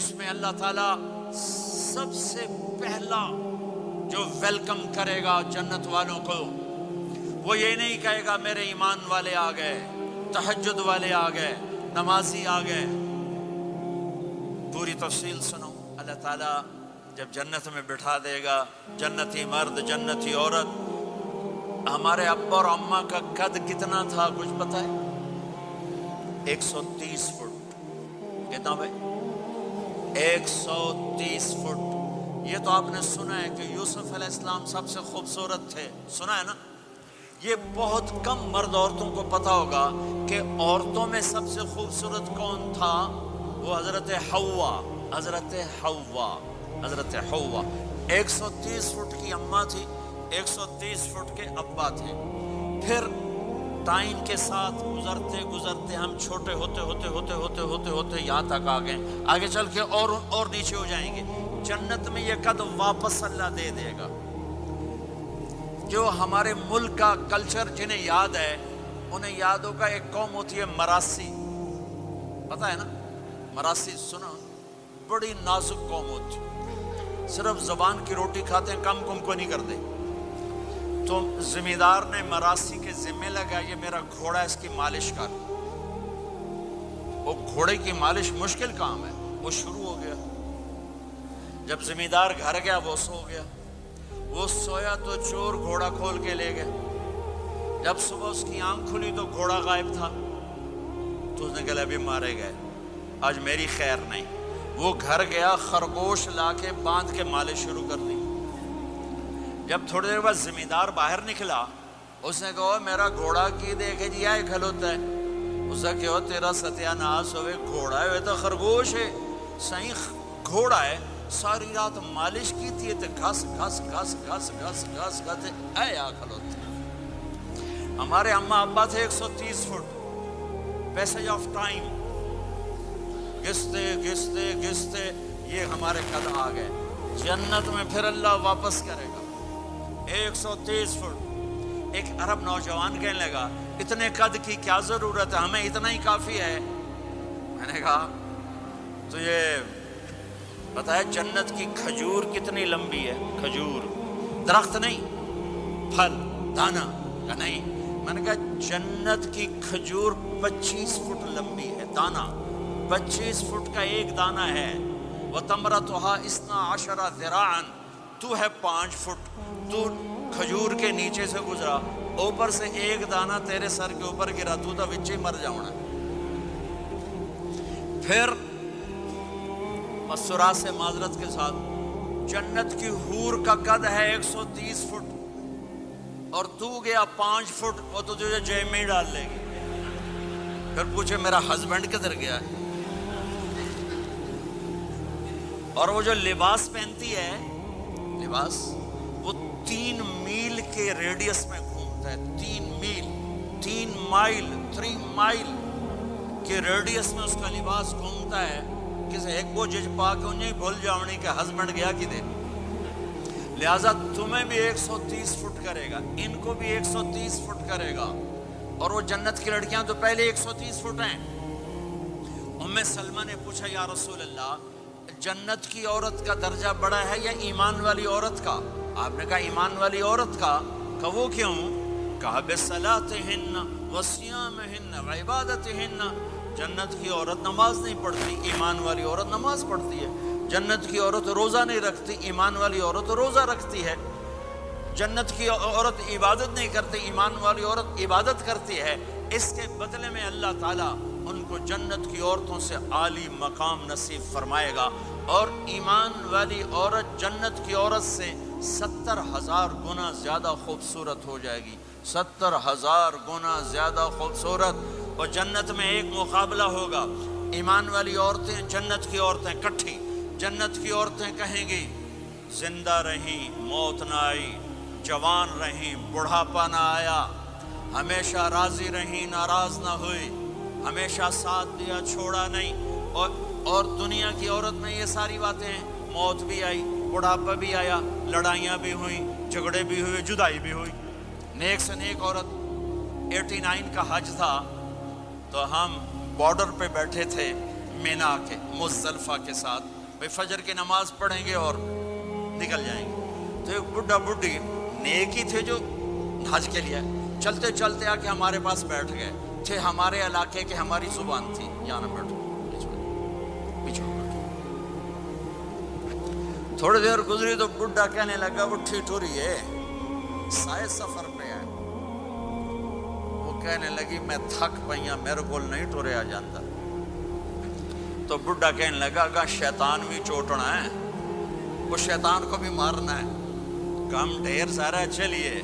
جس میں اللہ تعالیٰ سب سے پہلا جو ویلکم کرے گا جنت والوں کو، وہ یہ نہیں کہے گا میرے ایمان والے آ گئے، تہجد والے آ گئے، نمازی آ گئے۔ پوری تفصیل سنو۔ اللہ تعالیٰ جب جنت میں بٹھا دے گا، جنتی مرد جنتی عورت۔ ہمارے ابا اور اماں کا قد کتنا تھا کچھ پتہ ہے؟ 130 فٹ۔ کتنا بھائی؟ 130 فٹ۔ یہ تو آپ نے سنا ہے کہ یوسف علیہ السلام سب سے خوبصورت تھے، سنا ہے نا؟ یہ بہت کم مرد عورتوں کو پتہ ہوگا کہ عورتوں میں سب سے خوبصورت کون تھا؟ وہ حضرت حوا، حضرت حوا، حضرت حوا۔ 130 فٹ کی اماں تھی، 130 فٹ کے ابا تھے۔ پھر ٹائم کے ساتھ گزرتے گزرتے ہم چھوٹے ہوتے ہوتے ہوتے ہوتے ہوتے ہوتے یہاں تک آ گئے۔ آگے چل کے اور نیچے ہو جائیں گے۔ جنت میں یہ قد واپس اللہ دے دے گا۔ جو ہمارے ملک کا کلچر جنہیں یاد ہے، انہیں یاد ہوگا ایک قوم ہوتی ہے مراسی، پتہ ہے نا؟ مراسی سنا؟ بڑی نازک قوم ہوتی، صرف زبان کی روٹی کھاتے ہیں، کم کو نہیں کرتے۔ تو زمیندار نے مراسی کے ذمہ لگا یہ میرا گھوڑا ہے، اس کی مالش کر۔ وہ گھوڑے کی مالش مشکل کام ہے، وہ شروع ہو گیا۔ جب زمیندار گھر گیا وہ سو گیا۔ وہ سویا تو چور گھوڑا کھول کے لے گئے۔ جب صبح اس کی آنکھ کھلی تو گھوڑا غائب تھا۔ تو اس نے کہا ابھی مارے گئے، آج میری خیر نہیں۔ وہ گھر گیا، خرگوش لا کے باندھ کے مالش شروع کر دی۔ جب تھوڑی دیر بعد زمیندار باہر نکلا، اس نے کہا میرا گھوڑا کی دیکھے جی آئے کھلوتا ہے۔ اس نے کہا تیرا ستیہ ناس ہوئے، گھوڑا ہے وہ تو خرگوش ہے، صحیح گھوڑا ہے۔ ساری رات مالش کی تھی تو گھس گھس گھس گھس گھس گھس گھس اے آ کھلوتے۔ ہمارے اماں ابا تھے 130 فٹ۔ پیسج آف ٹائم، گھستے گھستے گھستے یہ ہمارے قد آ گئے۔ جنت میں پھر اللہ واپس کرے گا 130 فٹ۔ ایک عرب نوجوان کہنے لگا اتنے قد کی کیا ضرورت ہے، ہمیں اتنا ہی کافی ہے۔ میں نے کہا تو یہ پتہ ہے جنت کی کھجور کتنی لمبی ہے؟ کھجور درخت نہیں، پھل دانا کا نہیں۔ میں نے کہا جنت کی کھجور 25 فٹ لمبی ہے، دانا 25 فٹ کا ایک دانا ہے۔ وَتَمْرَتُهَا 12 ذِرَاعًا، تو ہے 5 فٹ، تو کھجور کے نیچے سے گزرا، اوپر سے ایک دانہ تیرے سر کے اوپر گرا، تو تا وچے مر جاؤنا۔ پھر مسرات سے معذرت کے ساتھ، جنت کی حور کا قد ہے 130 فٹ اور تو گیا 5 فٹ، وہ تو تجھے جیب میں ہی ڈال لے گی۔ پھر پوچھے میرا ہسبینڈ کدھر گیا ہے؟ اور وہ جو لباس پہنتی ہے، لباس وہ 3 میل کے ریڈیس میں گھومتا ہے۔ 3 مائل کے ریڈیس میں اس کا لباس گھومتا ہے۔ کسی ایک کو جج پا کے انہیں بھول جاؤنی کہ ہسبینڈ گیا کدھر۔ لہٰذا تمہیں بھی 130 فٹ کرے گا، ان کو بھی 130 فٹ کرے گا۔ اور وہ جنت کی لڑکیاں تو پہلے 130 فٹ ہیں۔ ام سلمہ نے پوچھا یا رسول اللہ، جنت کی عورت کا درجہ بڑا ہے یا ایمان والی عورت کا؟ آپ نے کہا ایمان والی عورت کا۔ کہ وہ کیوں؟ کہا بصلاتہن وصیامہن وعبادتہن، جنت کی عورت نماز نہیں پڑھتی، ایمان والی عورت نماز پڑھتی ہے۔ جنت کی عورت روزہ نہیں رکھتی، ایمان والی عورت روزہ رکھتی ہے۔ جنت کی عورت عبادت نہیں کرتی، ایمان والی عورت عبادت کرتی ہے۔ اس کے بدلے میں اللہ تعالیٰ ان کو جنت کی عورتوں سے عالی مقام نصیب فرمائے گا، اور ایمان والی عورت جنت کی عورت سے 70,000 گنا زیادہ خوبصورت ہو جائے گی، 70,000 گنا زیادہ خوبصورت۔ اور جنت میں ایک مقابلہ ہوگا، ایمان والی عورتیں جنت کی عورتیں کٹھی، جنت کی عورتیں کہیں گی زندہ رہیں موت نہ آئی، جوان رہیں بڑھاپا نہ آیا، ہمیشہ راضی رہیں ناراض نہ ہوئی، ہمیشہ ساتھ دیا چھوڑا نہیں۔ اور دنیا کی عورت میں یہ ساری باتیں ہیں، موت بھی آئی، بڑھاپا بھی آیا، لڑائیاں بھی ہوئیں، جھگڑے بھی ہوئے، جدائی بھی ہوئی۔ نیک سے نیک عورت 89 کا حج تھا تو ہم بارڈر پہ بیٹھے تھے، مینا کے مزدلفہ کے ساتھ، بھئی فجر کی نماز پڑھیں گے اور نکل جائیں گے۔ تو ایک بڈھا بڈھی نیک ہی تھے جو حج کے لیے چلتے چلتے آ کے ہمارے پاس بیٹھ گئے تھے، ہمارے علاقے کے، ہماری زبان تھی، یہاں نہ بیٹھو، پیچھے بیٹھو۔ تھوڑی دیر گزری تو بڈھا کہنے لگا وہ ٹھیٹھوری ہے، سائے سفر پہ ہے۔ وہ کہنے لگی میں تھک پئیاں، میرے کو نہیں ٹوریا جاتا۔ تو بڈھا کہنے لگا اگا شیطان بھی چوٹنا ہے، وہ شیطان کو بھی مارنا ہے، کام ڈھیر سارا ہے، چلیے۔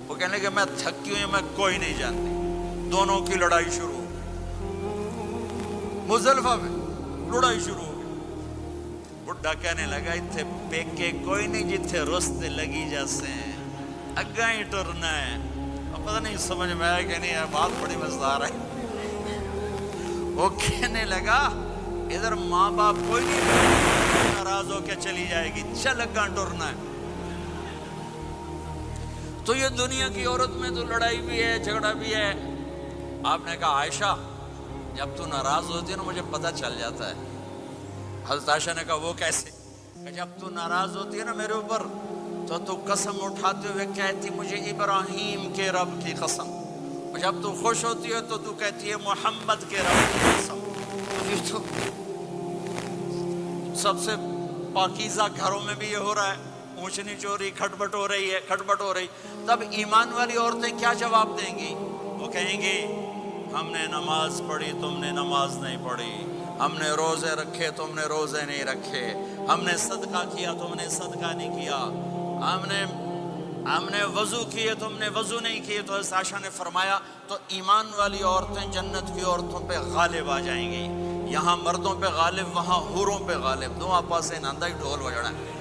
وہ کہنے لگا میں تھکی ہوئی، میں کوئی نہیں جانتی۔ دونوں کی لڑائی شروع ہو گئی، مزدلفہ میں لڑائی شروع ہو گئی۔ بڈھا کہنے لگا اتھے پیکے کوئی نہیں جتھے رستے لگی جیسے ہیں، اگا ہی ٹرنا ہے۔ اب پتہ نہیں سمجھ میں آیا کہ نہیں ہے، بات بڑی مزدار ہے۔ وہ کہنے لگا ادھر ماں باپ کوئی نہیں، ناراض ہو کے چلی جائے گی، چل اگا ٹرنا ہے۔ تو یہ دنیا کی عورت میں تو لڑائی بھی ہے، جھگڑا بھی ہے۔ آپ نے کہا عائشہ جب تو ناراض ہوتی ہے نا مجھے پتہ چل جاتا ہے۔ حضرت عائشہ نے کہا وہ کیسے؟ کہ جب تو ناراض ہوتی ہے نا میرے اوپر تو قسم اٹھاتے ہوئے کہتی مجھے ابراہیم کے رب کی قسم، اور جب تو خوش ہوتی ہے تو کہتی ہے محمد کے رب کی قسم۔ یہ تو سب سے پاکیزہ گھروں میں بھی یہ ہو رہا ہے، اونچ نیچ ہو رہی، کھٹپٹ ہو رہی ہے، کھٹپٹ ہو رہی۔ تب ایمان والی عورتیں کیا جواب دیں گی؟ وہ کہیں گی ہم نے نماز پڑھی تم نے نماز نہیں پڑھی، ہم نے روزے رکھے تم نے روزے نہیں رکھے، ہم نے صدقہ کیا تم نے صدقہ نہیں کیا، ہم نے وضو کیے تم نے وضو نہیں کیے۔ تو حضرت عائشہ نے فرمایا تو ایمان والی عورتیں جنت کی عورتوں پہ غالب آ جائیں گی، یہاں مردوں پہ غالب وہاں حوروں پہ غالب، دو آپا سے ناندہ ہی ڈھول بجڑا ہے۔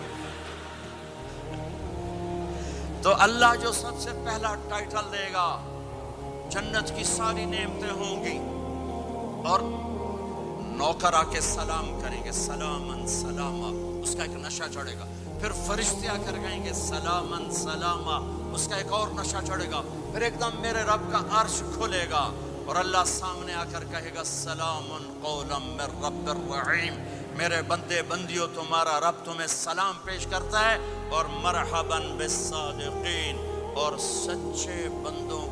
تو اللہ جو سب سے پہلا ٹائٹل دے گا، جنت کی ساری نعمتیں ہوں گی، اور نوکر آ کے سلام کریں گے، سلامن سلاما، اس کا ایک نشہ چڑھے گا۔ پھر فرشتے آ کر کہیں گے سلامن سلاما، اس کا ایک اور نشہ چڑھے گا۔ پھر ایک دم میرے رب کا عرش کھلے گا اور اللہ سامنے آ کر کہے گا سلام قولا من رب الرحیم، میرے بندے بندیوں تمہارا رب تمہیں سلام پیش کرتا ہے، اور مرحبا بالصادقین، اور سچے بندوں